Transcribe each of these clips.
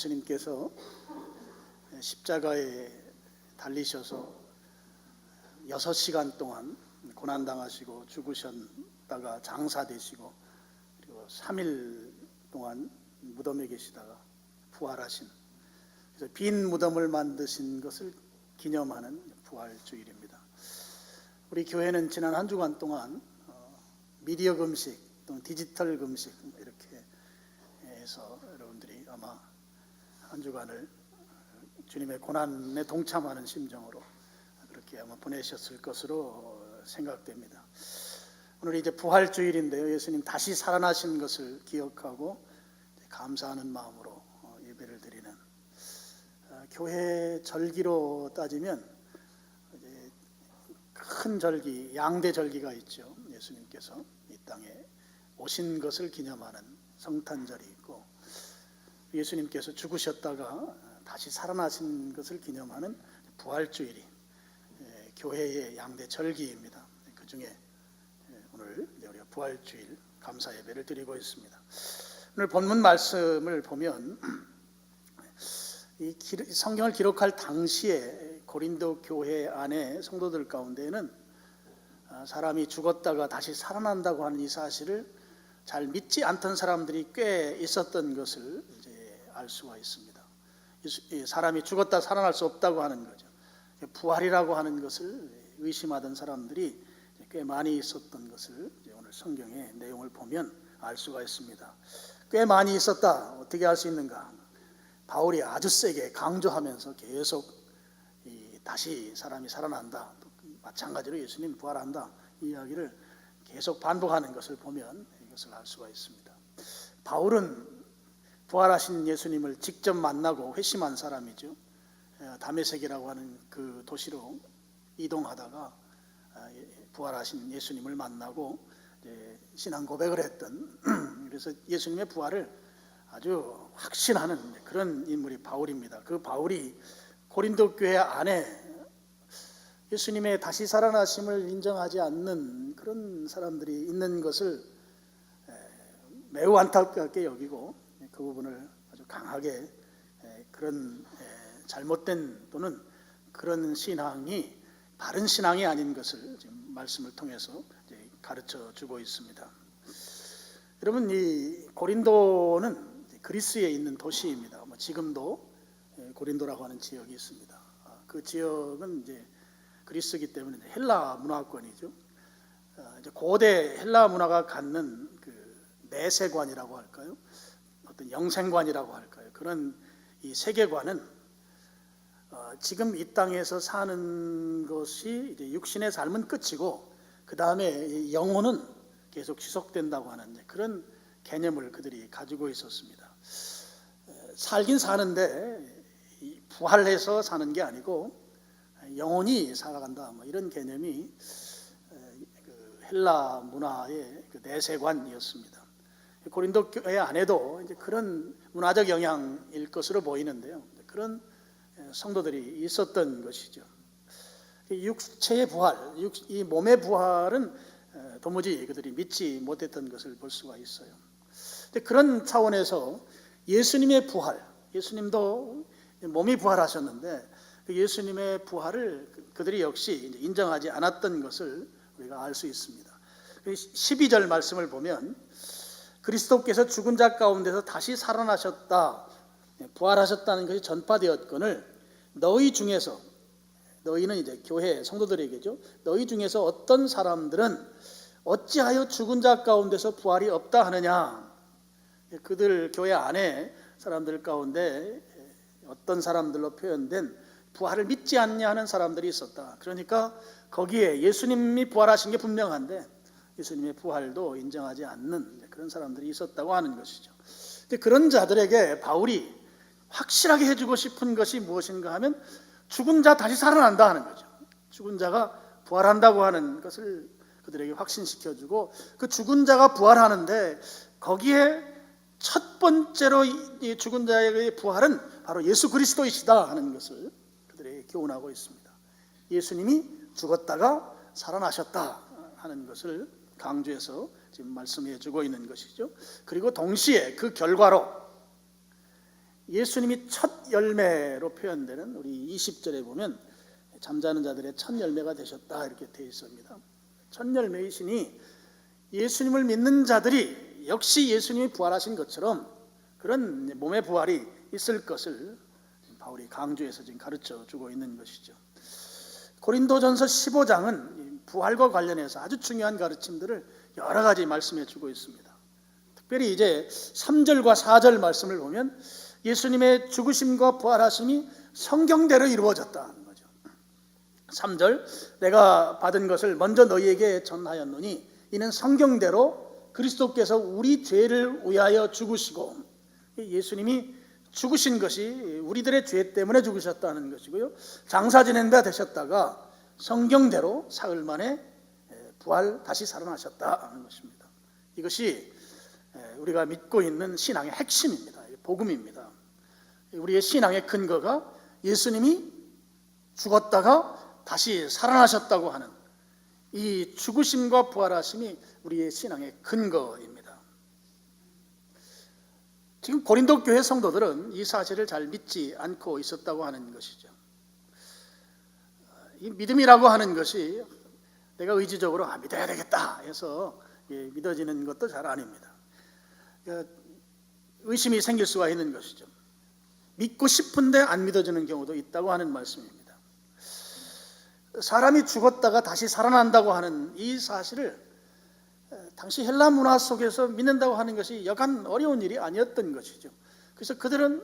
예수님께서 십자가에 달리셔서 6시간 동안 고난당하시고 죽으셨다가 장사되시고 그리고 3일 동안 무덤에 계시다가 부활하신, 그래서 빈 무덤을 만드신 것을 기념하는 부활주일입니다. 우리 교회는 지난 한 주간 동안 미디어 금식 또는 디지털 금식 이렇게 해서 여러분들이 아마 한 주간을 주님의 고난에 동참하는 심정으로 그렇게 아마 보내셨을 것으로 생각됩니다. 오늘 이제 부활주일인데요, 예수님 다시 살아나신 것을 기억하고 감사하는 마음으로 예배를 드리는, 교회 절기로 따지면 이제 큰 절기, 양대 절기가 있죠. 예수님께서 이 땅에 오신 것을 기념하는 성탄절이 있고, 예수님께서 죽으셨다가 다시 살아나신 것을 기념하는 부활주일이 교회의 양대 절기입니다. 그 중에 오늘 우리가 부활주일 감사 예배를 드리고 있습니다. 오늘 본문 말씀을 보면 이 성경을 기록할 당시에 고린도 교회 안에 성도들 가운데에는 사람이 죽었다가 다시 살아난다고 하는 이 사실을 잘 믿지 않던 사람들이 꽤 있었던 것을 이제 알 수가 있습니다. 사람이 죽었다 살아날 수 없다고 하는 거죠. 부활이라고 하는 것을 의심하던 사람들이 꽤 많이 있었던 것을 오늘 성경의 내용을 보면 알 수가 있습니다. 꽤 많이 있었다. 어떻게 알 수 있는가? 바울이 아주 세게 강조하면서 계속 다시 사람이 살아난다, 또 마찬가지로 예수님 부활한다, 이 이야기를 계속 반복하는 것을 보면 이것을 알 수가 있습니다. 바울은 부활하신 예수님을 직접 만나고 회심한 사람이죠. 다메섹이라고 하는 그 도시로 이동하다가 부활하신 예수님을 만나고 신앙 고백을 했던 그래서 예수님의 부활을 아주 확신하는 그런 인물이 바울입니다. 그 바울이 고린도 교회 안에 예수님의 다시 살아나심을 인정하지 않는 그런 사람들이 있는 것을 매우 안타깝게 여기고 그 부분을 아주 강하게 그런 잘못된 또는 그런 신앙이 바른 신앙이 아닌 것을 지금 말씀을 통해서 가르쳐 주고 있습니다. 여러분, 이 고린도는 그리스에 있는 도시입니다. 지금도 고린도라고 하는 지역이 있습니다. 그 지역은 이제 그리스이기 때문에 헬라 문화권이죠. 이제 고대 헬라 문화가 갖는 그 내세관이라고 할까요? 어떤 영생관이라고 할까요? 그런 이 세계관은 지금 이 땅에서 사는 것이 이제 육신의 삶은 끝이고 그 다음에 영혼은 계속 지속된다고 하는 그런 개념을 그들이 가지고 있었습니다. 살긴 사는데 부활해서 사는 게 아니고 영혼이 살아간다, 이런 개념이 그 헬라 문화의 그 내세관이었습니다. 고린도 교회 안에도 이제 그런 문화적 영향일 것으로 보이는데요. 그런 성도들이 있었던 것이죠. 육체의 부활, 이 몸의 부활은 도무지 그들이 믿지 못했던 것을 볼 수가 있어요. 그런 차원에서 예수님의 부활, 예수님도 몸이 부활하셨는데 예수님의 부활을 그들이 역시 인정하지 않았던 것을 우리가 알 수 있습니다. 12절 말씀을 보면 그리스도께서 죽은 자 가운데서 다시 살아나셨다, 부활하셨다는 것이 전파되었거늘 너희 중에서, 너희는 이제 교회 성도들에게죠, 너희 중에서 어떤 사람들은 어찌하여 죽은 자 가운데서 부활이 없다 하느냐. 그들 교회 안에 사람들 가운데 어떤 사람들로 표현된 부활을 믿지 않냐 하는 사람들이 있었다. 그러니까 거기에 예수님이 부활하신 게 분명한데 예수님의 부활도 인정하지 않는 그런 사람들이 있었다고 하는 것이죠. 그런 자들에게 바울이 확실하게 해주고 싶은 것이 무엇인가 하면 죽은 자 다시 살아난다 하는 거죠. 죽은 자가 부활한다고 하는 것을 그들에게 확신시켜주고, 그 죽은 자가 부활하는데 거기에 첫 번째로 이 죽은 자의 부활은 바로 예수 그리스도이시다 하는 것을 그들에게 교훈하고 있습니다. 예수님이 죽었다가 살아나셨다 하는 것을 강조해서 지금 말씀해 주고 있는 것이죠. 그리고 동시에 그 결과로 예수님이 첫 열매로 표현되는 우리 20절에 보면 잠자는 자들의 첫 열매가 되셨다 이렇게 되어 있습니다. 첫 열매이시니 예수님을 믿는 자들이 역시 예수님이 부활하신 것처럼 그런 몸의 부활이 있을 것을 바울이 강조해서 지금 가르쳐 주고 있는 것이죠. 고린도전서 15장은 부활과 관련해서 아주 중요한 가르침들을 여러 가지 말씀해 주고 있습니다. 특별히 이제 3절과 4절 말씀을 보면 예수님의 죽으심과 부활하심이 성경대로 이루어졌다는 거죠. 3절, 내가 받은 것을 먼저 너희에게 전하였노니 이는 성경대로 그리스도께서 우리 죄를 위하여 죽으시고, 예수님이 죽으신 것이 우리들의 죄 때문에 죽으셨다는 것이고요, 장사 지낸 바 되셨다가 성경대로 사흘 만에 부활 다시 살아나셨다는 것입니다. 이것이 우리가 믿고 있는 신앙의 핵심입니다. 복음입니다. 우리의 신앙의 근거가 예수님이 죽었다가 다시 살아나셨다고 하는 이 죽으심과 부활하심이 우리의 신앙의 근거입니다. 지금 고린도 교회 성도들은 이 사실을 잘 믿지 않고 있었다고 하는 것이죠. 이 믿음이라고 하는 것이 내가 의지적으로 믿어야 되겠다 해서 믿어지는 것도 잘 아닙니다. 의심이 생길 수가 있는 것이죠. 믿고 싶은데 안 믿어지는 경우도 있다고 하는 말씀입니다. 사람이 죽었다가 다시 살아난다고 하는 이 사실을 당시 헬라 문화 속에서 믿는다고 하는 것이 여간 어려운 일이 아니었던 것이죠. 그래서 그들은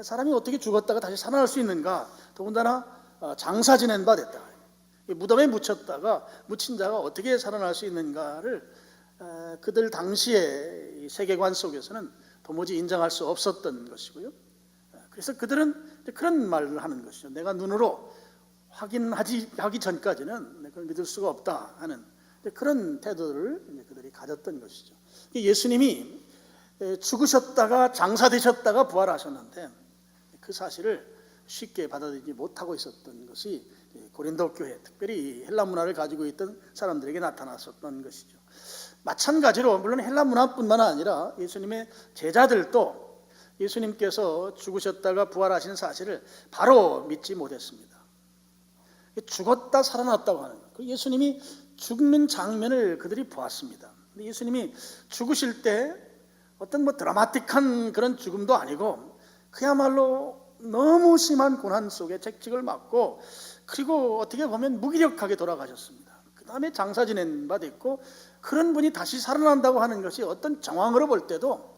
사람이 어떻게 죽었다가 다시 살아날 수 있는가, 더군다나 장사 지낸 바 됐다, 무덤에 묻혔다가 묻힌 자가 어떻게 살아날 수 있는가를 그들 당시의 세계관 속에서는 도무지 인정할 수 없었던 것이고요. 그래서 그들은 그런 말을 하는 것이죠. 내가 눈으로 확인하기 전까지는 그걸 믿을 수가 없다 하는 그런 태도를 그들이 가졌던 것이죠. 예수님이 죽으셨다가 장사되셨다가 부활하셨는데 그 사실을 쉽게 받아들이지 못하고 있었던 것이 고린도 교회, 특별히 헬라 문화를 가지고 있던 사람들에게 나타났었던 것이죠. 마찬가지로 물론 헬라 문화뿐만 아니라 예수님의 제자들도 예수님께서 죽으셨다가 부활하신 사실을 바로 믿지 못했습니다. 죽었다 살아났다고 하는 것, 예수님이 죽는 장면을 그들이 보았습니다. 예수님이 죽으실 때 어떤 드라마틱한 그런 죽음도 아니고 그야말로 너무 심한 고난 속에 채찍을 맞고, 그리고 어떻게 보면 무기력하게 돌아가셨습니다. 그 다음에 장사 지낸 바 됐고, 그런 분이 다시 살아난다고 하는 것이 어떤 정황으로 볼 때도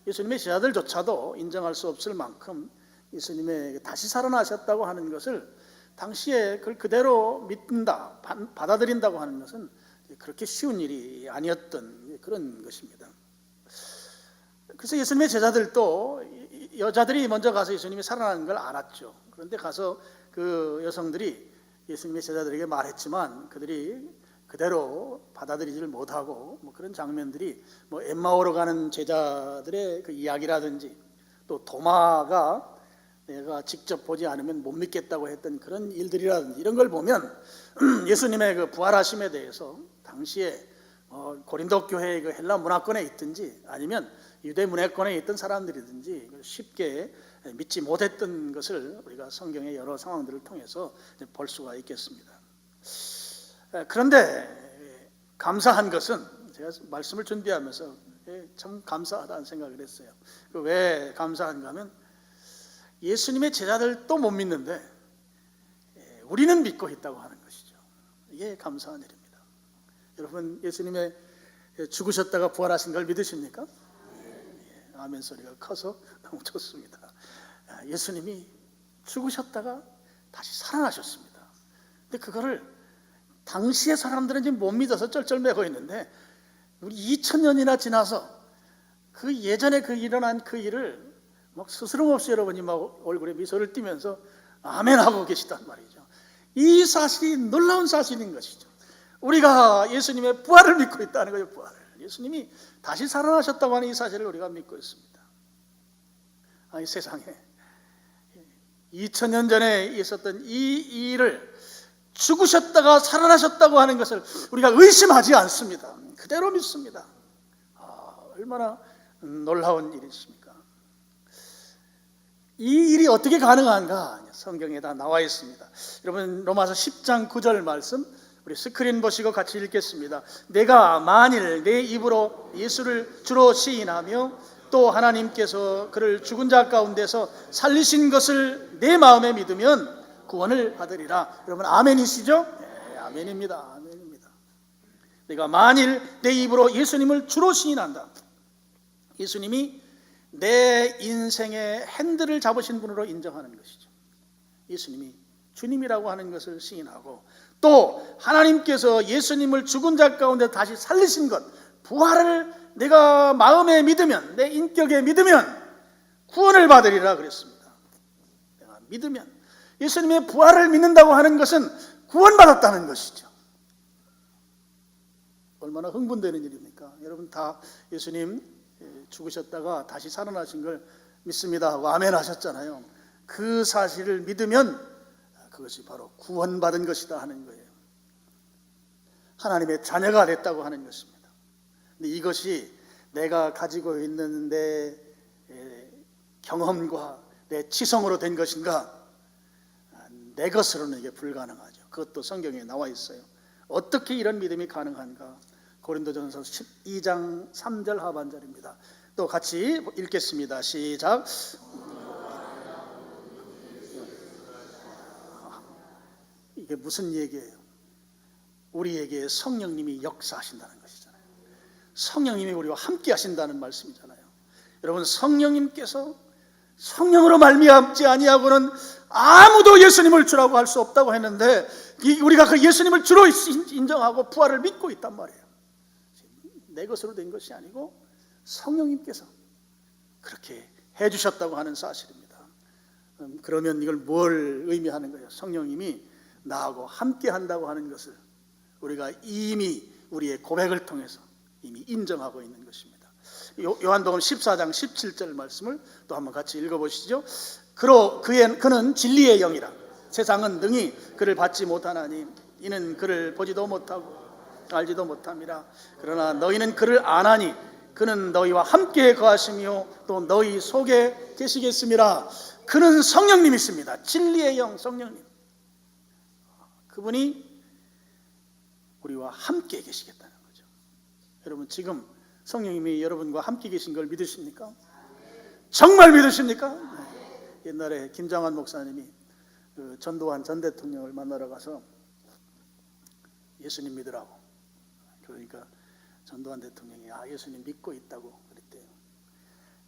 예수님의 제자들조차도 인정할 수 없을 만큼 예수님의 다시 살아나셨다고 하는 것을 당시에 그걸 그대로 믿는다, 받아들인다고 하는 것은 그렇게 쉬운 일이 아니었던 그런 것입니다. 그래서 예수님의 제자들도 여자들이 먼저 가서 예수님이 살아나는 걸 알았죠. 그런데 가서 그 여성들이 예수님의 제자들에게 말했지만 그들이 그대로 받아들이지를 못하고 그런 장면들이 엠마오로 가는 제자들의 그 이야기라든지, 또 도마가 내가 직접 보지 않으면 못 믿겠다고 했던 그런 일들이라든지, 이런 걸 보면 예수님의 그 부활하심에 대해서 당시에 고린도 교회의 그 헬라 문화권에 있든지 아니면 유대 문화권에 있던 사람들이든지 쉽게 믿지 못했던 것을 우리가 성경의 여러 상황들을 통해서 볼 수가 있겠습니다. 그런데 감사한 것은, 제가 말씀을 준비하면서 참 감사하다는 생각을 했어요. 왜 감사한가 하면 예수님의 제자들도 못 믿는데 우리는 믿고 있다고 하는 것이죠. 이게 감사한 일입니다. 여러분, 예수님의 죽으셨다가 부활하신 걸 믿으십니까? 아멘 소리가 커서 너무 좋습니다. 예수님이 죽으셨다가 다시 살아나셨습니다. 근데 그거를 당시의 사람들은 지금 못 믿어서 쩔쩔매고 있는데, 우리 2000년이나 지나서 그 예전에 일어난 그 일을 스스럼 없이 여러분이 얼굴에 미소를 띠면서 아멘 하고 계시단 말이죠. 이 사실이 놀라운 사실인 것이죠. 우리가 예수님의 부활을 믿고 있다는 거예요. 부활을. 예수님이 다시 살아나셨다고 하는 이 사실을 우리가 믿고 있습니다. 이 세상에 2000년 전에 있었던 이 일을 죽으셨다가 살아나셨다고 하는 것을 우리가 의심하지 않습니다. 그대로 믿습니다. 얼마나 놀라운 일이십니까? 이 일이 어떻게 가능한가? 성경에 다 나와 있습니다. 여러분 로마서 10장 9절 말씀 우리 스크린 보시고 같이 읽겠습니다. 내가 만일 내 입으로 예수를 주로 시인하며 또 하나님께서 그를 죽은 자 가운데서 살리신 것을 내 마음에 믿으면 구원을 받으리라. 여러분 아멘이시죠? 네, 아멘입니다. 아멘입니다. 내가 만일 내 입으로 예수님을 주로 시인한다. 예수님이 내 인생의 핸들을 잡으신 분으로 인정하는 것이죠. 예수님이 주님이라고 하는 것을 시인하고 또 하나님께서 예수님을 죽은 자 가운데 다시 살리신 것, 부활을 내가 마음에 믿으면, 내 인격에 믿으면 구원을 받으리라 그랬습니다. 내가 믿으면, 예수님의 부활을 믿는다고 하는 것은 구원받았다는 것이죠. 얼마나 흥분되는 일입니까? 여러분 다 예수님 죽으셨다가 다시 살아나신 걸 믿습니다 하고 아멘 하셨잖아요. 그 사실을 믿으면 그것이 바로 구원받은 것이다 하는 거예요. 하나님의 자녀가 됐다고 하는 것입니다. 근데 이것이 내가 가지고 있는 내 경험과 내 지성으로 된 것인가? 내 것으로는 이게 불가능하죠. 그것도 성경에 나와 있어요. 어떻게 이런 믿음이 가능한가? 고린도전서 12장 3절 하반절입니다. 또 같이 읽겠습니다. 시작. 이게 무슨 얘기예요? 우리에게 성령님이 역사하신다는 것이잖아요. 성령님이 우리와 함께 하신다는 말씀이잖아요. 여러분 성령님께서 성령으로 말미암지 아니하고는 아무도 예수님을 주라고 할 수 없다고 했는데 우리가 그 예수님을 주로 인정하고 부활을 믿고 있단 말이에요. 내 것으로 된 것이 아니고 성령님께서 그렇게 해주셨다고 하는 사실입니다. 그러면 이걸 뭘 의미하는 거예요? 성령님이 나하고 함께 한다고 하는 것을 우리가 이미 우리의 고백을 통해서 이미 인정하고 있는 것입니다. 요한복음 14장 17절 말씀을 또 한번 같이 읽어보시죠. 그는 진리의 영이라 세상은 능히 그를 받지 못하나니 이는 그를 보지도 못하고 알지도 못함이라. 그러나 너희는 그를 아나니 그는 너희와 함께 거하시며 또 너희 속에 계시겠음이라. 그는 성령님이십니다. 진리의 영 성령님. 그분이 우리와 함께 계시겠다는 거죠. 여러분 지금 성령님이 여러분과 함께 계신 걸 믿으십니까? 정말 믿으십니까? 네. 옛날에 김장환 목사님이 그 전두환 전 대통령을 만나러 가서 예수님 믿으라고. 그러니까 전두환 대통령이 예수님 믿고 있다고 그랬대요.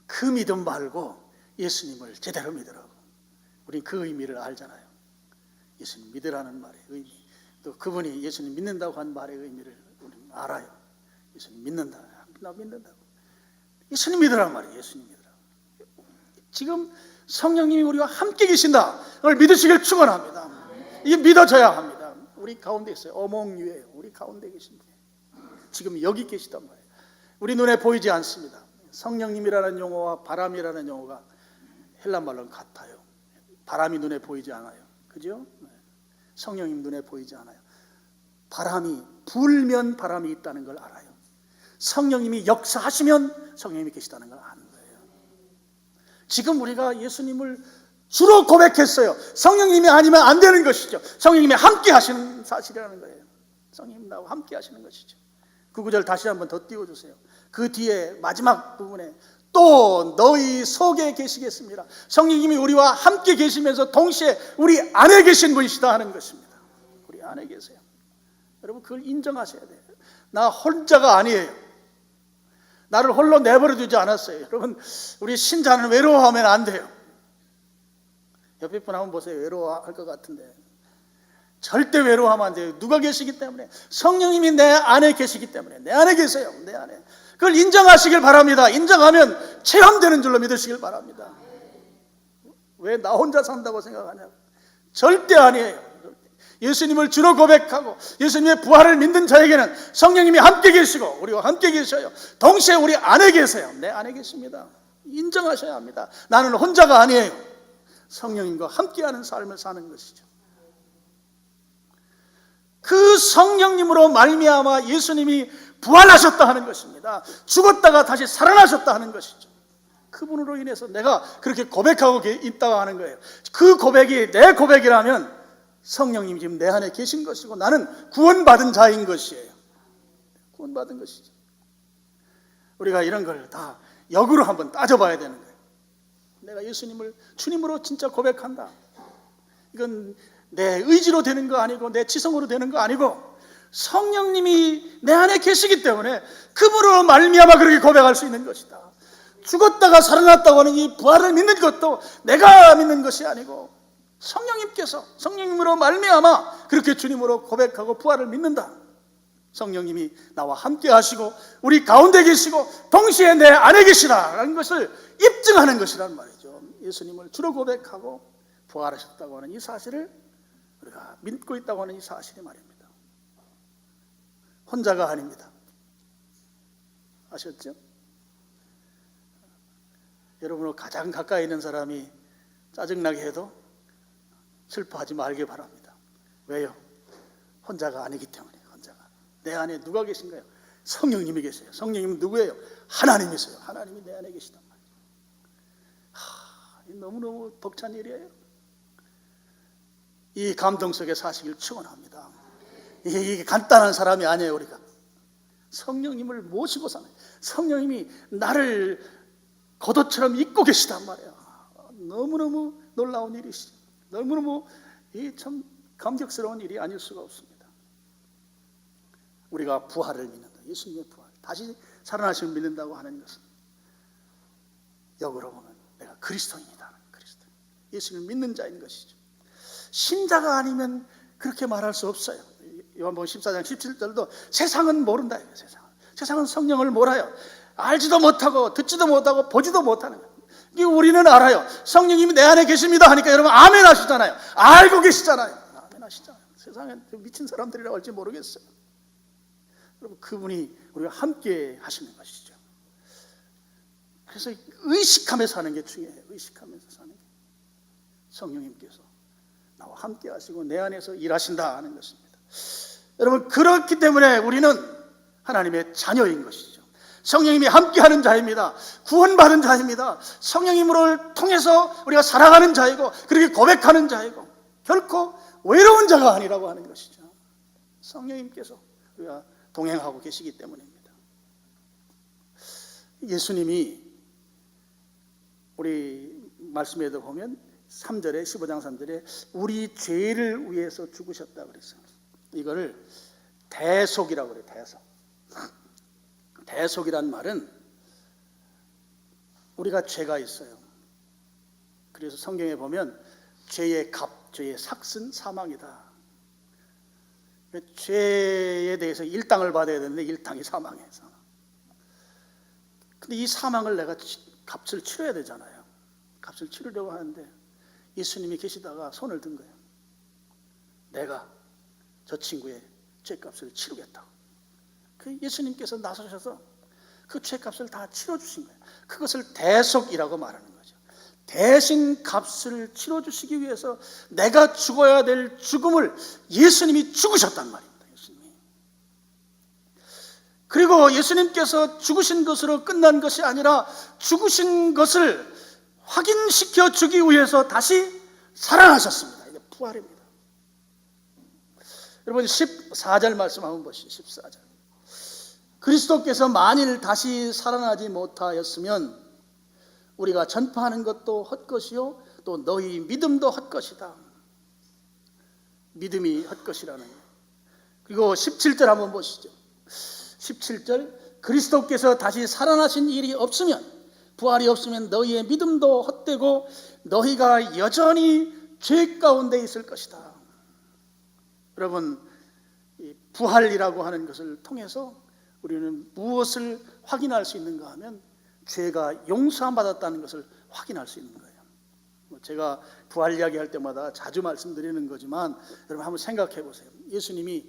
그 믿음 말고 예수님을 제대로 믿으라고. 우리 그 의미를 알잖아요. 예수님 믿으라는 말의 의미, 또 그분이 예수님 믿는다고 한 말의 의미를 우리는 알아요. 예수님 믿는다, 나 믿는다고. 예수님 믿으라는 말이에요. 예수님 믿으라고. 지금 성령님이 우리와 함께 계신다. 그걸 믿으시길 축원합니다. 이게 믿어져야 합니다. 우리 가운데 있어요. 어몽유예요. 우리 가운데 계신 분이 지금 여기 계시단 말이에요. 우리 눈에 보이지 않습니다. 성령님이라는 용어와 바람이라는 용어가 헬라 말로는 같아요. 바람이 눈에 보이지 않아요. 그죠? 성령님 눈에 보이지 않아요. 바람이 불면 바람이 있다는 걸 알아요. 성령님이 역사하시면 성령님이 계시다는 걸 아는 거예요. 지금 우리가 예수님을 주로 고백했어요. 성령님이 아니면 안 되는 것이죠. 성령님이 함께 하시는 사실이라는 거예요. 성령님 나와 함께 하시는 것이죠. 그 구절 다시 한번 더 띄워주세요. 그 뒤에 마지막 부분에 또 너희 속에 계시겠습니다. 성령님이 우리와 함께 계시면서 동시에 우리 안에 계신 분이시다 하는 것입니다. 우리 안에 계세요. 여러분 그걸 인정하셔야 돼요. 나 혼자가 아니에요. 나를 홀로 내버려 두지 않았어요. 여러분 우리 신자는 외로워하면 안 돼요. 옆에 분 한번 보세요. 외로워할 것 같은데 절대 외로워하면 안 돼요. 누가 계시기 때문에? 성령님이 내 안에 계시기 때문에. 내 안에 계세요. 내 안에. 그걸 인정하시길 바랍니다. 인정하면 체험되는 줄로 믿으시길 바랍니다. 왜 나 혼자 산다고 생각하냐고. 절대 아니에요. 예수님을 주로 고백하고 예수님의 부활을 믿는 자에게는 성령님이 함께 계시고 우리와 함께 계셔요. 동시에 우리 안에 계세요. 내 안에 계십니다. 인정하셔야 합니다. 나는 혼자가 아니에요. 성령님과 함께하는 삶을 사는 것이죠. 그 성령님으로 말미암아 예수님이 부활하셨다 하는 것입니다. 죽었다가 다시 살아나셨다 하는 것이죠. 그분으로 인해서 내가 그렇게 고백하고 있다고 하는 거예요. 그 고백이 내 고백이라면 성령님이 지금 내 안에 계신 것이고 나는 구원받은 자인 것이에요. 구원받은 것이죠. 우리가 이런 걸 다 역으로 한번 따져봐야 되는 거예요. 내가 예수님을 주님으로 진짜 고백한다. 이건 내 의지로 되는 거 아니고 내 지성으로 되는 거 아니고 성령님이 내 안에 계시기 때문에 그분으로 말미암아 그렇게 고백할 수 있는 것이다. 죽었다가 살아났다고 하는 이 부활을 믿는 것도 내가 믿는 것이 아니고 성령님께서 성령님으로 말미암아 그렇게 주님으로 고백하고 부활을 믿는다. 성령님이 나와 함께 하시고 우리 가운데 계시고 동시에 내 안에 계시라는 것을 입증하는 것이란 말이죠. 예수님을 주로 고백하고 부활하셨다고 하는 이 사실을 우리가 믿고 있다고 하는 이 사실이 말입니다. 혼자가 아닙니다. 아셨죠? 여러분과 가장 가까이 있는 사람이 짜증나게 해도 슬퍼하지 말기 바랍니다. 왜요? 혼자가 아니기 때문에. 혼자가. 내 안에 누가 계신가요? 성령님이 계세요. 성령님은 누구예요? 하나님이세요. 하나님이 내 안에 계시단 말이에요. 너무너무 벅찬 일이에요. 이 감동 속에 사시길 축원합니다. 이게 간단한 사람이 아니에요. 우리가 성령님을 모시고 사는, 성령님이 나를 겉옷처럼 입고 계시단 말이에요. 너무너무 놀라운 일이시죠. 너무너무 참 감격스러운 일이 아닐 수가 없습니다. 우리가 부활을 믿는다. 예수님의 부활, 다시 살아나심을 믿는다고 하는 것은 역으로 보면 내가 그리스도인이다. 그리스도, 예수님을 믿는 자인 것이죠. 신자가 아니면 그렇게 말할 수 없어요. 요한복음 14장 17절도 세상은 모른다. 세상은 성령을 몰라요. 알지도 못하고 듣지도 못하고 보지도 못하는 거예요. 우리는 알아요. 성령님이 내 안에 계십니다 하니까 여러분 아멘 하시잖아요. 알고 계시잖아요. 아멘 하시잖아요. 세상에 미친 사람들이라고 할지 모르겠어요. 여러분 그분이 우리가 함께 하시는 것이죠. 그래서 의식하면서 사는 게 중요해요. 의식하면서 사는 게. 성령님께서 나와 함께 하시고 내 안에서 일하신다 하는 것입니다. 여러분 그렇기 때문에 우리는 하나님의 자녀인 것이죠. 성령님이 함께하는 자입니다. 구원받은 자입니다. 성령님을 통해서 우리가 살아가는 자이고 그렇게 고백하는 자이고 결코 외로운 자가 아니라고 하는 것이죠. 성령님께서 우리가 동행하고 계시기 때문입니다. 예수님이 우리 말씀에도 보면 3절에 15장 3절에 우리 죄를 위해서 죽으셨다 그랬어요. 이거를 대속이라고 그래요. 대속. 대속이란 말은 우리가 죄가 있어요. 그래서 성경에 보면 죄의 값, 죄의 삭은 사망이다. 죄에 대해서 일당을 받아야 되는데 일당이 사망이에요. 근데 이 사망을 내가 값을 치러야 되잖아요. 값을 치르려고 하는데 예수님이 계시다가 손을 든 거예요. 내가 저 친구의 죄값을 치르겠다고. 그 예수님께서 나서셔서 그 죄값을 다 치러주신 거예요. 그것을 대속이라고 말하는 거죠. 대신 값을 치러주시기 위해서 내가 죽어야 될 죽음을 예수님이 죽으셨단 말입니다. 예수님이. 그리고 예수님께서 죽으신 것으로 끝난 것이 아니라 죽으신 것을 확인시켜 주기 위해서 다시 살아나셨습니다. 이게 부활입니다. 여러분 14절 말씀 한번 보시죠. 14절. 그리스도께서 만일 다시 살아나지 못하였으면 우리가 전파하는 것도 헛것이요 또 너희 믿음도 헛것이다. 믿음이 헛것이라는 거예요. 그리고 17절 한번 보시죠. 17절 그리스도께서 다시 살아나신 일이 없으면 부활이 없으면 너희의 믿음도 헛되고 너희가 여전히 죄 가운데 있을 것이다. 여러분 이 부활이라고 하는 것을 통해서 우리는 무엇을 확인할 수 있는가 하면 죄가 용서함 받았다는 것을 확인할 수 있는 거예요. 제가 부활 이야기할 때마다 자주 말씀드리는 거지만 여러분 한번 생각해 보세요. 예수님이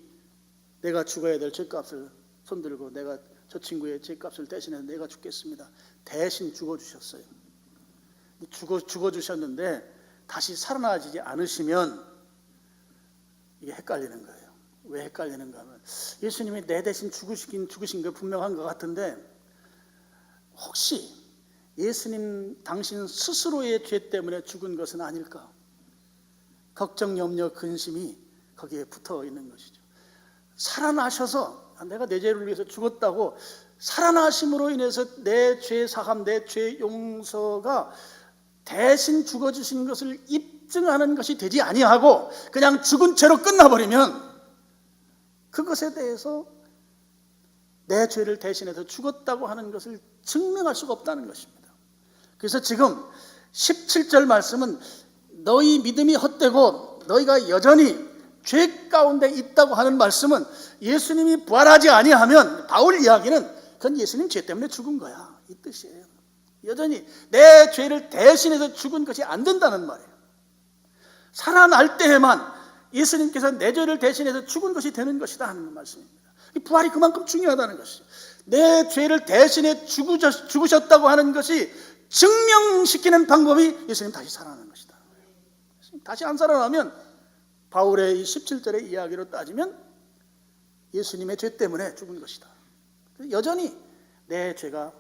내가 죽어야 될 죄값을 손들고 내가 저 친구의 죄값을 대신해서 내가 죽겠습니다. 대신 죽어주셨어요. 죽어주셨는데 다시 살아나지 않으시면 이게 헷갈리는 거예요. 왜 헷갈리는가 하면 예수님이 내 대신 죽으신 거 분명한 것 같은데 혹시 예수님 당신 스스로의 죄 때문에 죽은 것은 아닐까? 걱정, 염려, 근심이 거기에 붙어 있는 것이죠. 살아나셔서 내가 내 죄를 위해서 죽었다고 살아나심으로 인해서 내 죄 사함, 내 죄 용서가 대신 죽어주신 것을 입증하는 것이 되지 아니하고 그냥 죽은 채로 끝나버리면 그것에 대해서 내 죄를 대신해서 죽었다고 하는 것을 증명할 수가 없다는 것입니다. 그래서 지금 17절 말씀은 너희 믿음이 헛되고 너희가 여전히 죄 가운데 있다고 하는 말씀은 예수님이 부활하지 아니하면 바울 이야기는 그건 예수님 죄 때문에 죽은 거야, 이 뜻이에요. 여전히 내 죄를 대신해서 죽은 것이 안 된다는 말이에요. 살아날 때에만 예수님께서 내 죄를 대신해서 죽은 것이 되는 것이다 하는 말씀입니다. 부활이 그만큼 중요하다는 것이죠. 내 죄를 대신해 죽으셨다고 하는 것이 증명시키는 방법이 예수님 다시 살아나는 것이다. 다시 안 살아나면 바울의 이 17절의 이야기로 따지면 예수님의 죄 때문에 죽은 것이다. 여전히 내 죄가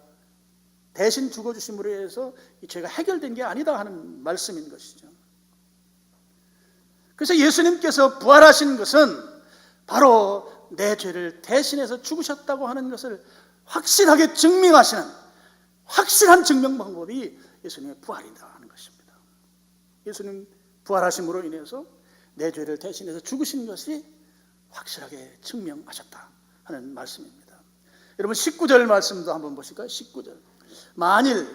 대신 죽어주심으로 해서 이 죄가 해결된 게 아니다 하는 말씀인 것이죠. 그래서 예수님께서 부활하신 것은 바로 내 죄를 대신해서 죽으셨다고 하는 것을 확실하게 증명하시는 확실한 증명 방법이 예수님의 부활이다 하는 것입니다. 예수님 부활하심으로 인해서 내 죄를 대신해서 죽으신 것이 확실하게 증명하셨다 하는 말씀입니다. 여러분 19절 말씀도 한번 보실까요? 19절. 만일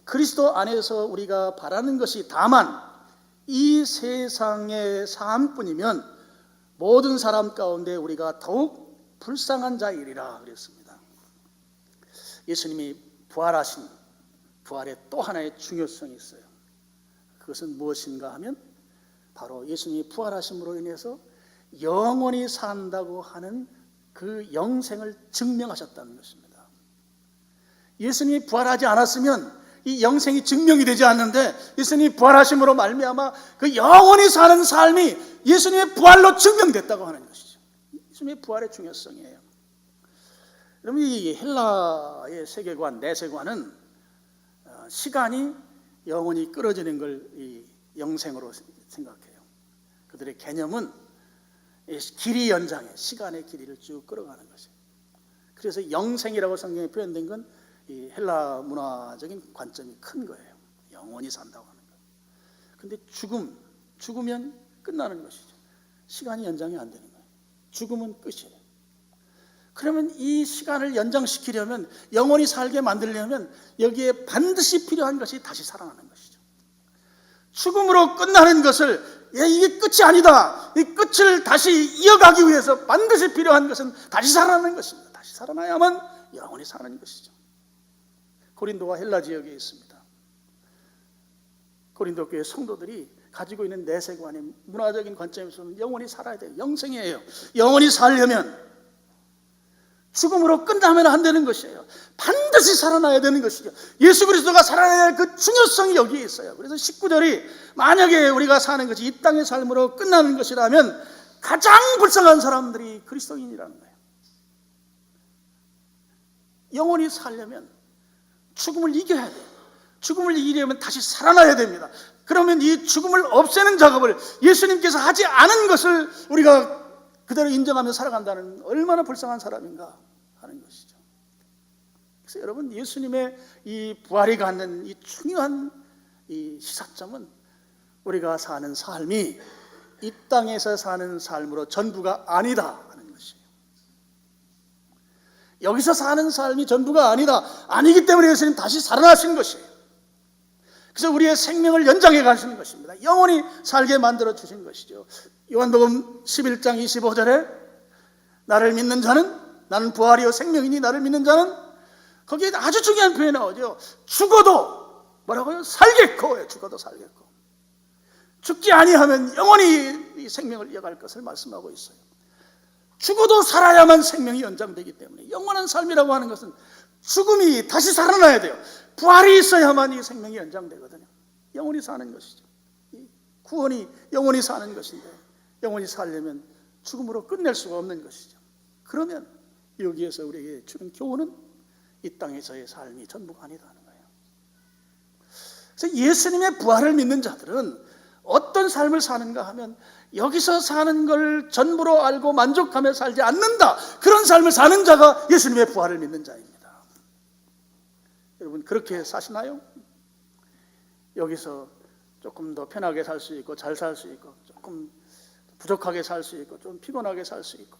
그리스도 안에서 우리가 바라는 것이 다만 이 세상의 삶뿐이면 모든 사람 가운데 우리가 더욱 불쌍한 자이리라 그랬습니다. 예수님이 부활하신 부활의 또 하나의 중요성이 있어요. 그것은 무엇인가 하면 바로 예수님이 부활하심으로 인해서 영원히 산다고 하는 그 영생을 증명하셨다는 것입니다. 예수님이 부활하지 않았으면 이 영생이 증명이 되지 않는데 예수님이 부활하심으로 말미암아 그 영원히 사는 삶이 예수님의 부활로 증명됐다고 하는 것이죠. 예수님의 부활의 중요성이에요. 여러분 이 헬라의 세계관, 내세관은 시간이 영원히 끌어지는 걸 이 영생으로 생각해요. 그들의 개념은 길이 연장해 시간의 길이를 쭉 끌어가는 것이에요. 그래서 영생이라고 성경에 표현된 건 이 헬라 문화적인 관점이 큰 거예요. 영원히 산다고 하는 거. 근데 죽으면 끝나는 것이죠. 시간이 연장이 안 되는 거예요. 죽음은 끝이에요. 그러면 이 시간을 연장시키려면 영원히 살게 만들려면 여기에 반드시 필요한 것이 다시 살아나는 것이죠. 죽음으로 끝나는 것을 이게 끝이 아니다. 이 끝을 다시 이어가기 위해서 반드시 필요한 것은 다시 살아나는 것입니다. 다시 살아나야만 영원히 사는 것이죠. 고린도와 헬라 지역에 있습니다. 고린도 교회 성도들이 가지고 있는 내세관의 문화적인 관점에서는 영원히 살아야 돼요. 영생이에요. 영원히 살려면 죽음으로 끝나면 안 되는 것이에요. 반드시 살아나야 되는 것이죠. 예수 그리스도가 살아나야 할 그 중요성이 여기에 있어요. 그래서 19절이 만약에 우리가 사는 것이 이 땅의 삶으로 끝나는 것이라면 가장 불쌍한 사람들이 그리스도인이라는 거예요. 영원히 살려면 죽음을 이겨야 돼요. 죽음을 이기려면 다시 살아나야 됩니다. 그러면 이 죽음을 없애는 작업을 예수님께서 하지 않은 것을 우리가 그대로 인정하며 살아간다는 얼마나 불쌍한 사람인가 하는 것이죠. 그래서 여러분 예수님의 이 부활이 갖는 이 중요한 이 시사점은 우리가 사는 삶이 이 땅에서 사는 삶으로 전부가 아니다 하는 것이에요. 여기서 사는 삶이 전부가 아니기 때문에 예수님 다시 살아나신 것이에요. 그래서 우리의 생명을 연장해 가시는 것입니다. 영원히 살게 만들어 주신 것이죠. 요한복음 11장 25절에 나를 믿는 자는 나는 부활이요 생명이니 나를 믿는 자는 거기에 아주 중요한 표현이 나오죠. 죽어도 뭐라고요? 살겠고. 죽어도 살겠고. 죽지 아니하면 영원히 이 생명을 이어갈 것을 말씀하고 있어요. 죽어도 살아야만 생명이 연장되기 때문에 영원한 삶이라고 하는 것은 죽음이 다시 살아나야 돼요. 부활이 있어야만 이 생명이 연장되거든요. 영원히 사는 것이죠. 구원이 영원히 사는 것인데 영원히 살려면 죽음으로 끝낼 수가 없는 것이죠. 그러면 여기에서 우리에게 주는 교훈은 이 땅에서의 삶이 전부가 아니다는 거예요. 그래서 예수님의 부활을 믿는 자들은 어떤 삶을 사는가 하면 여기서 사는 걸 전부로 알고 만족하며 살지 않는다. 그런 삶을 사는 자가 예수님의 부활을 믿는 자입니다. 여러분 그렇게 사시나요? 여기서 조금 더 편하게 살 수 있고 잘 살 수 있고 조금 부족하게 살 수 있고 좀 피곤하게 살 수 있고,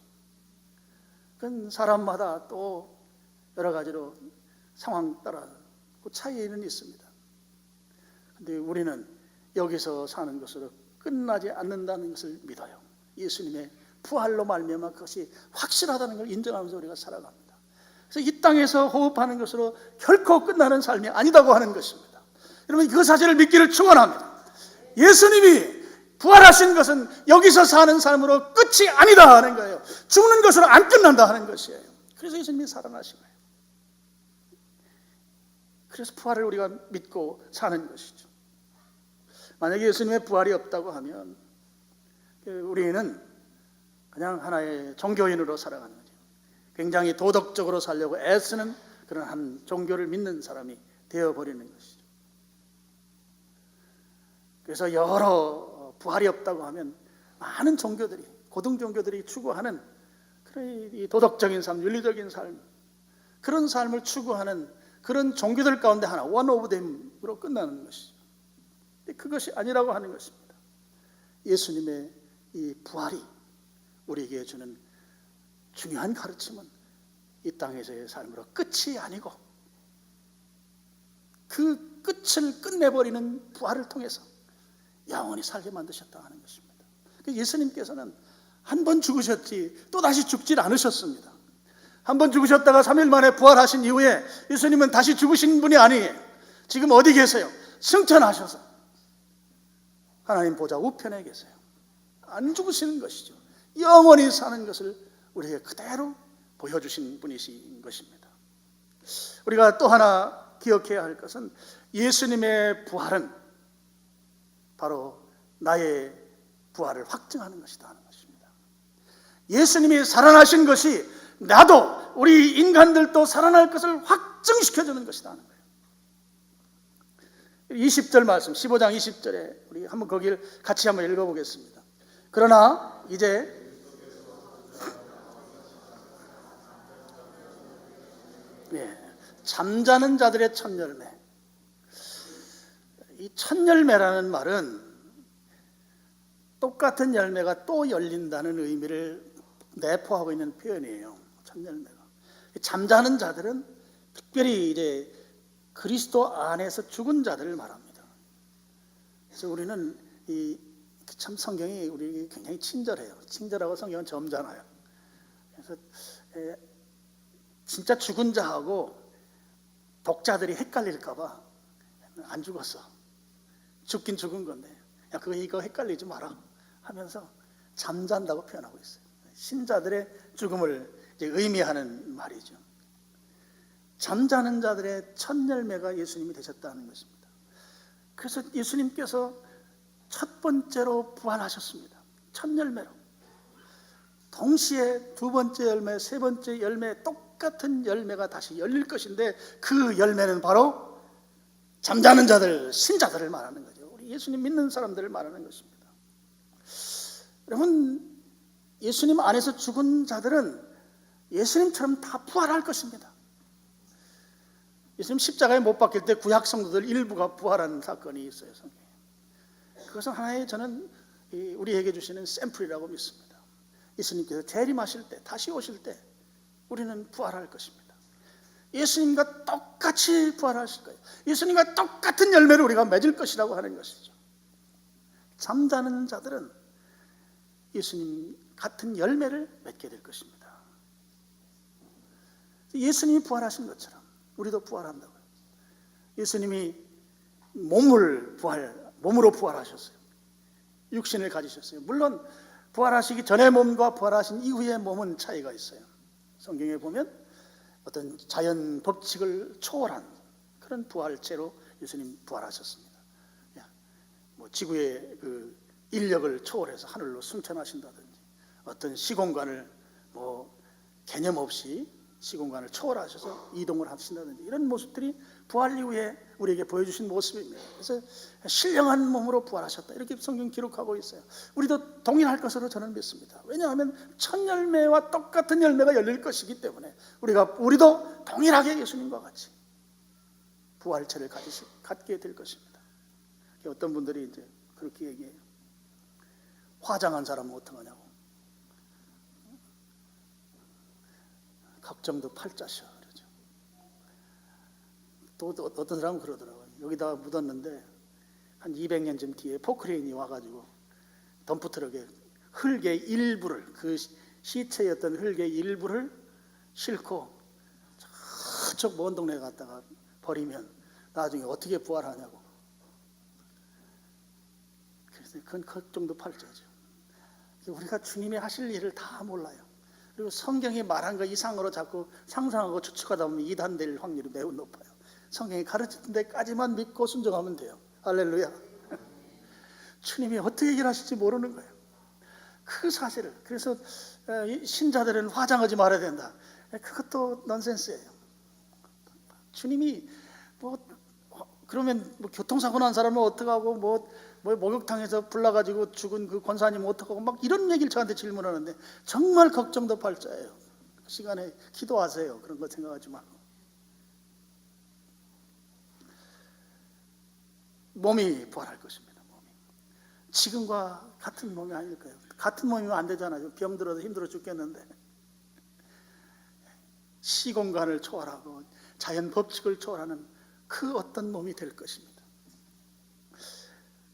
그건 사람마다 또 여러 가지로 상황 따라 그 차이는 있습니다. 그런데 우리는 여기서 사는 것으로 끝나지 않는다는 것을 믿어요. 예수님의 부활로 말미암아 그것이 확실하다는 걸 인정하면서 우리가 살아갑니다. 그래서 이 땅에서 호흡하는 것으로 결코 끝나는 삶이 아니다고 하는 것입니다. 여러분 그 사실을 믿기를 축원합니다. 예수님이 부활하신 것은 여기서 사는 삶으로 끝이 아니다 하는 거예요. 죽는 것으로 안 끝난다 하는 것이에요. 그래서 예수님이 살아나신 거예요. 그래서 부활을 우리가 믿고 사는 것이죠. 만약에 예수님의 부활이 없다고 하면 우리는 그냥 하나의 종교인으로 살아가는 거죠. 굉장히 도덕적으로 살려고 애쓰는 그런 한 종교를 믿는 사람이 되어버리는 것이죠. 그래서 여러 부활이 없다고 하면 많은 종교들이, 고등 종교들이 추구하는 그런 이 도덕적인 삶, 윤리적인 삶, 그런 삶을 추구하는 그런 종교들 가운데 하나, one of them으로 끝나는 것이죠. 그것이 아니라고 하는 것입니다. 예수님의 이 부활이 우리에게 주는 중요한 가르침은 이 땅에서의 삶으로 끝이 아니고 그 끝을 끝내버리는 부활을 통해서 영원히 살게 만드셨다 하는 것입니다. 예수님께서는 한 번 죽으셨지 또 다시 죽질 않으셨습니다. 한 번 죽으셨다가 3일 만에 부활하신 이후에 예수님은 다시 죽으신 분이 아니에요. 지금 어디 계세요? 승천하셔서 하나님 보좌 우편에 계세요. 안 죽으시는 것이죠. 영원히 사는 것을 우리에게 그대로 보여주신 분이신 것입니다. 우리가 또 하나 기억해야 할 것은 예수님의 부활은 바로 나의 부활을 확증하는 것이다 하는 것입니다. 예수님이 살아나신 것이 나도 우리 인간들도 살아날 것을 확증시켜주는 것이다 하는 거예요. 20절 말씀, 15장 20절에 우리 한번 거기를 같이 한번 읽어보겠습니다. 그러나 이제 잠자는 자들의 첫 열매. 이 첫 열매라는 말은 똑같은 열매가 또 열린다는 의미를 내포하고 있는 표현이에요. 첫 열매가. 잠자는 자들은 특별히 이제 그리스도 안에서 죽은 자들을 말합니다. 그래서 우리는 참 성경이 우리 굉장히 친절해요. 친절하고 성경은 점잖아요. 그래서 진짜 죽은 자하고 독자들이 헷갈릴까봐 안 죽었어. 죽긴 죽은 건데, 야 이거 헷갈리지 마라 하면서 잠잔다고 표현하고 있어요. 신자들의 죽음을 이제 의미하는 말이죠. 잠자는 자들의 첫 열매가 예수님이 되셨다는 것입니다. 그래서 예수님께서 첫 번째로 부활하셨습니다. 첫 열매로. 동시에 두 번째 열매, 세 번째 열매, 똑같은 열매가 다시 열릴 것인데 그 열매는 바로 잠자는 자들, 신자들을 말하는 거죠. 우리 예수님 믿는 사람들을 말하는 것입니다. 여러분, 예수님 안에서 죽은 자들은 예수님처럼 다 부활할 것입니다. 예수님 십자가에 못 박힐 때 구약 성도들 일부가 부활하는 사건이 있어요, 성경에. 그것은 하나의 저는 우리에게 주시는 샘플이라고 믿습니다. 예수님께서 재림하실 때, 다시 오실 때 우리는 부활할 것입니다. 예수님과 똑같이 부활하실 거예요. 예수님과 똑같은 열매를 우리가 맺을 것이라고 하는 것이죠. 잠자는 자들은 예수님 같은 열매를 맺게 될 것입니다. 예수님이 부활하신 것처럼 우리도 부활한다고요. 예수님이 몸으로 부활하셨어요. 육신을 가지셨어요. 물론 부활하시기 전의 몸과 부활하신 이후의 몸은 차이가 있어요. 성경에 보면 어떤 자연 법칙을 초월한 그런 부활체로 예수님 부활하셨습니다. 지구의 그 인력을 초월해서 하늘로 승천하신다든지, 어떤 시공간을 개념 없이 시공간을 초월하셔서 이동을 하신다든지, 이런 모습들이 부활 이후에 우리에게 보여주신 모습입니다. 그래서 신령한 몸으로 부활하셨다, 이렇게 성경 기록하고 있어요. 우리도 동일할 것으로 저는 믿습니다. 왜냐하면 첫 열매와 똑같은 열매가 열릴 것이기 때문에 우리도 동일하게 예수님과 같이 부활체를 갖게 될 것입니다. 어떤 분들이 이제 그렇게 얘기해요. 화장한 사람은 어떡하냐고. 걱정도 팔자셔 그러죠. 또 어떤 사람은 그러더라고요. 여기다 묻었는데 한 200년쯤 뒤에 포크레인이 와가지고 덤프트럭에 흙의 일부를, 그 시체였던 흙의 일부를 싣고 저쪽 먼 동네에 갔다가 버리면 나중에 어떻게 부활하냐고. 그래서 그건 걱정도 팔자죠. 우리가 주님이 하실 일을 다 몰라요. 그리고 성경이 말한 거 이상으로 자꾸 상상하고 추측하다 보면 이단될 확률이 매우 높아요. 성경이 가르치는 데까지만 믿고 순종하면 돼요. 할렐루야. 주님이 어떻게 일하실지 모르는 거예요. 그 사실을. 그래서 신자들은 화장하지 말아야 된다, 그것도 넌센스예요. 주님이 그러면 교통사고 난 사람은 어떡하고, 목욕탕에서 불나가지고 죽은 그 권사님은 어떡하고, 막 이런 얘기를 저한테 질문하는데 정말 걱정도 팔자예요. 그 시간에 기도하세요. 그런 거 생각하지 말고. 몸이 부활할 것입니다. 몸이 지금과 같은 몸이 아닐 거예요. 같은 몸이면 안 되잖아요. 병들어도 힘들어 죽겠는데. 시공간을 초월하고 자연 법칙을 초월하는 그 어떤 몸이 될 것입니다.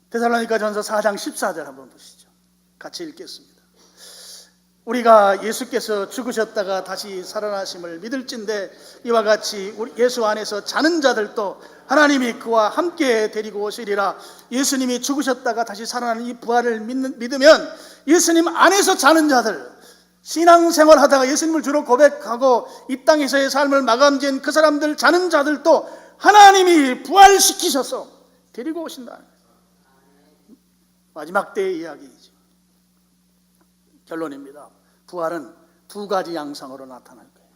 데살로니가전서 4장 14절 한번 보시죠. 같이 읽겠습니다. 우리가 예수께서 죽으셨다가 다시 살아나심을 믿을진대 이와 같이 예수 안에서 자는 자들도 하나님이 그와 함께 데리고 오시리라. 예수님이 죽으셨다가 다시 살아나는 이 부활을 믿으면 예수님 안에서 자는 자들, 신앙생활 하다가 예수님을 주로 고백하고 이 땅에서의 삶을 마감지은 그 사람들, 자는 자들도 하나님이 부활시키셔서 데리고 오신다. 마지막 때의 이야기이죠. 결론입니다. 부활은 두 가지 양상으로 나타날 거예요.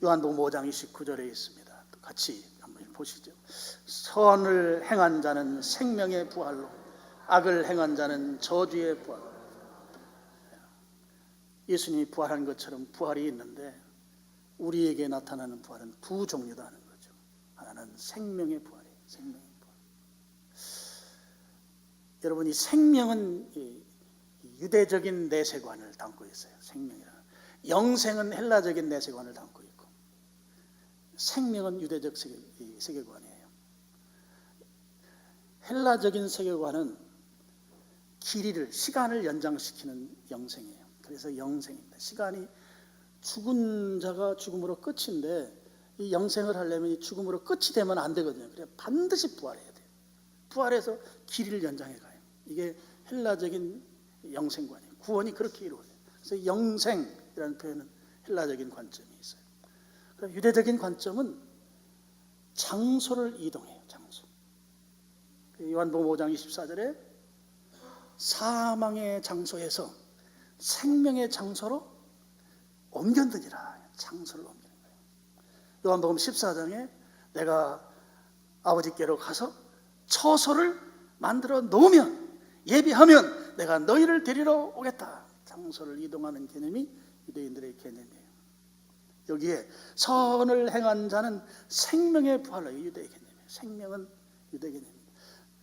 요한복음 5장 29절에 있습니다. 같이 한번 보시죠. 선을 행한 자는 생명의 부활로, 악을 행한 자는 저주의 부활로. 예수님이 부활한 것처럼 부활이 있는데 우리에게 나타나는 부활은 두 종류다는 거죠. 하나는 생명의 부활이에요. 생명의 부활. 여러분, 이 생명은 유대적인 내세관을 담고 있어요. 생명이라는. 영생은 헬라적인 내세관을 담고 있고, 생명은 유대적 세계관이에요. 헬라적인 세계관은 길이를, 시간을 연장시키는 영생이에요. 그래서 영생입니다. 시간이 죽은 자가 죽음으로 끝인데 이 영생을 하려면 이 죽음으로 끝이 되면 안 되거든요. 그래서 반드시 부활해야 돼요. 부활해서 길이를 연장해 가요. 이게 헬라적인 영생관이에요. 구원이 그렇게 이루어져요. 그래서 영생이라는 표현은 헬라적인 관점이 있어요. 그럼 유대적인 관점은 장소를 이동해요. 장소. 요한복음 5장 24절에 사망의 장소에서 생명의 장소로 옮겼느니라. 장소를 옮기는 거예요. 요한복음 14장에 내가 아버지께로 가서 처소를 만들어 놓으면, 예비하면 내가 너희를 데리러 오겠다. 장소를 이동하는 개념이 유대인들의 개념이에요. 여기에 선을 행한 자는 생명의 부활로, 유대의 개념이에요. 생명은 유대 개념입니다.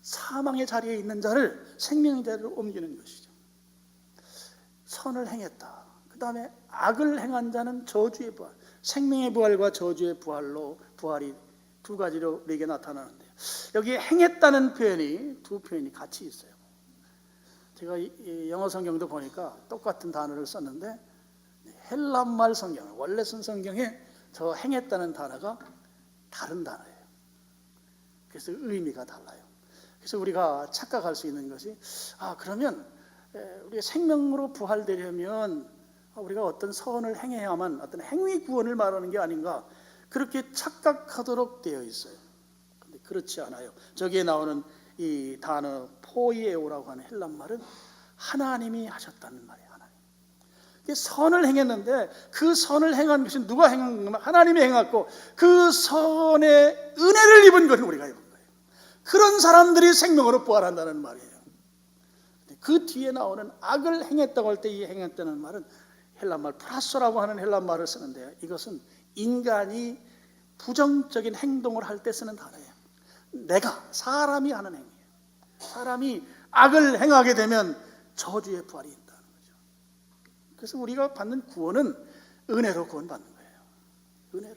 사망의 자리에 있는 자를 생명의 자리로 옮기는 것이죠. 선을 행했다. 그 다음에 악을 행한 자는 저주의 부활, 생명의 부활과 저주의 부활로, 부활이 두 가지로 우리에게 나타나는데요. 여기에 행했다는 표현이, 두 표현이 같이 있어요. 제가 영어 성경도 보니까 똑같은 단어를 썼는데 헬란말 성경, 원래 쓴 성경에 저 행했다는 단어가 다른 단어예요. 그래서 의미가 달라요. 그래서 우리가 착각할 수 있는 것이, 그러면 우리가 생명으로 부활되려면 우리가 어떤 선을 행해야만 어떤 행위 구원을 말하는 게 아닌가, 그렇게 착각하도록 되어 있어요. 그런데 그렇지 않아요. 저기에 나오는 이 단어 포이에오라고 하는 헬란 말은 하나님이 하셨다는 말이에요. 하나님. 선을 행했는데 그 선을 행한 것이 누가 행한 건가? 하나님이 행했고 그 선의 은혜를 입은 것은 우리가 입은 거예요. 그런 사람들이 생명으로 부활한다는 말이에요. 그 뒤에 나오는 악을 행했다고 할 때 이 행했다는 말은 헬란말 프라소라고 하는 헬란말을 쓰는데 이것은 인간이 부정적인 행동을 할 때 쓰는 단어예요. 내가, 사람이 하는 행위예요. 사람이 악을 행하게 되면 저주의 부활이 있다는 거죠. 그래서 우리가 받는 구원은 은혜로 구원받는 거예요. 은혜로.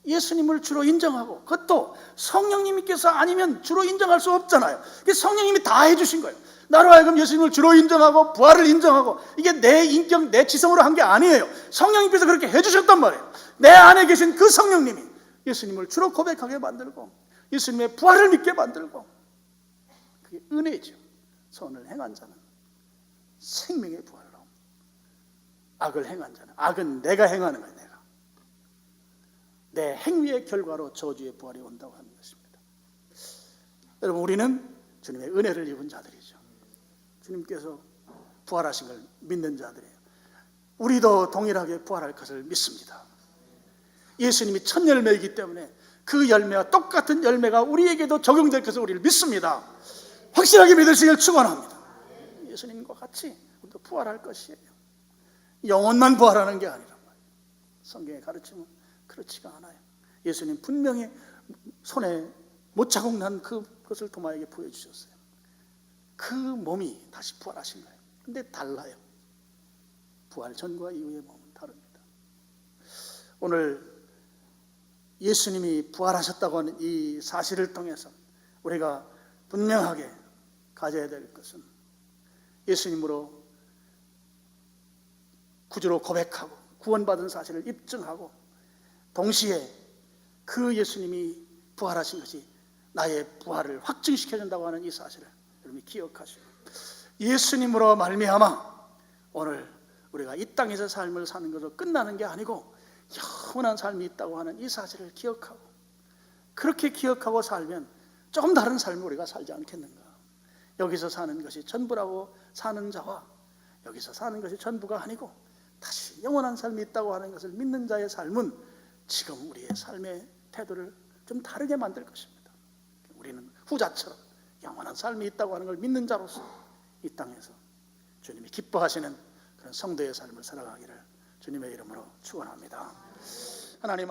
예수님을 주로 인정하고, 그것도 성령님께서 아니면 주로 인정할 수 없잖아요. 성령님이 다 해주신 거예요. 나로 하여금 예수님을 주로 인정하고 부활을 인정하고, 이게 내 인격, 내 지성으로 한 게 아니에요. 성령님께서 그렇게 해주셨단 말이에요. 내 안에 계신 그 성령님이 예수님을 주로 고백하게 만들고 예수님의 부활을 믿게 만들고, 그게 은혜죠. 선을 행한 자는 생명의 부활로, 악을 행한 자는, 악은 내가 행하는 거예요. 내 행위의 결과로 저주의 부활이 온다고 하는 것입니다. 여러분, 우리는 주님의 은혜를 입은 자들이죠. 주님께서 부활하신 걸 믿는 자들이에요. 우리도 동일하게 부활할 것을 믿습니다. 예수님이 첫 열매이기 때문에 그 열매와 똑같은 열매가 우리에게도 적용될 것을 우리를 믿습니다. 확실하게 믿으시길 축원합니다. 예수님과 같이 우리도 부활할 것이에요. 영혼만 부활하는 게 아니란 말이에요. 성경의 가르침은 그렇지가 않아요. 예수님 분명히 손에 못자국 난 그것을 도마에게 보여주셨어요. 그 몸이 다시 부활하신 거예요. 근데 달라요. 부활 전과 이후의 몸은 다릅니다. 오늘 예수님이 부활하셨다고 하는 이 사실을 통해서 우리가 분명하게 가져야 될 것은, 예수님으로 구주로 고백하고 구원받은 사실을 입증하고, 동시에 그 예수님이 부활하신 것이 나의 부활을 확증시켜준다고 하는 이 사실을 여러분이 기억하시고, 예수님으로 말미암아 오늘 우리가 이 땅에서 삶을 사는 것으로 끝나는 게 아니고 영원한 삶이 있다고 하는 이 사실을 기억하고, 그렇게 기억하고 살면 조금 다른 삶을 우리가 살지 않겠는가. 여기서 사는 것이 전부라고 사는 자와 여기서 사는 것이 전부가 아니고 다시 영원한 삶이 있다고 하는 것을 믿는 자의 삶은 지금 우리의 삶의 태도를 좀 다르게 만들 것입니다. 우리는 후자처럼 영원한 삶이 있다고 하는 걸 믿는 자로서 이 땅에서 주님이 기뻐하시는 그런 성도의 삶을 살아가기를 주님의 이름으로 축원합니다. 하나님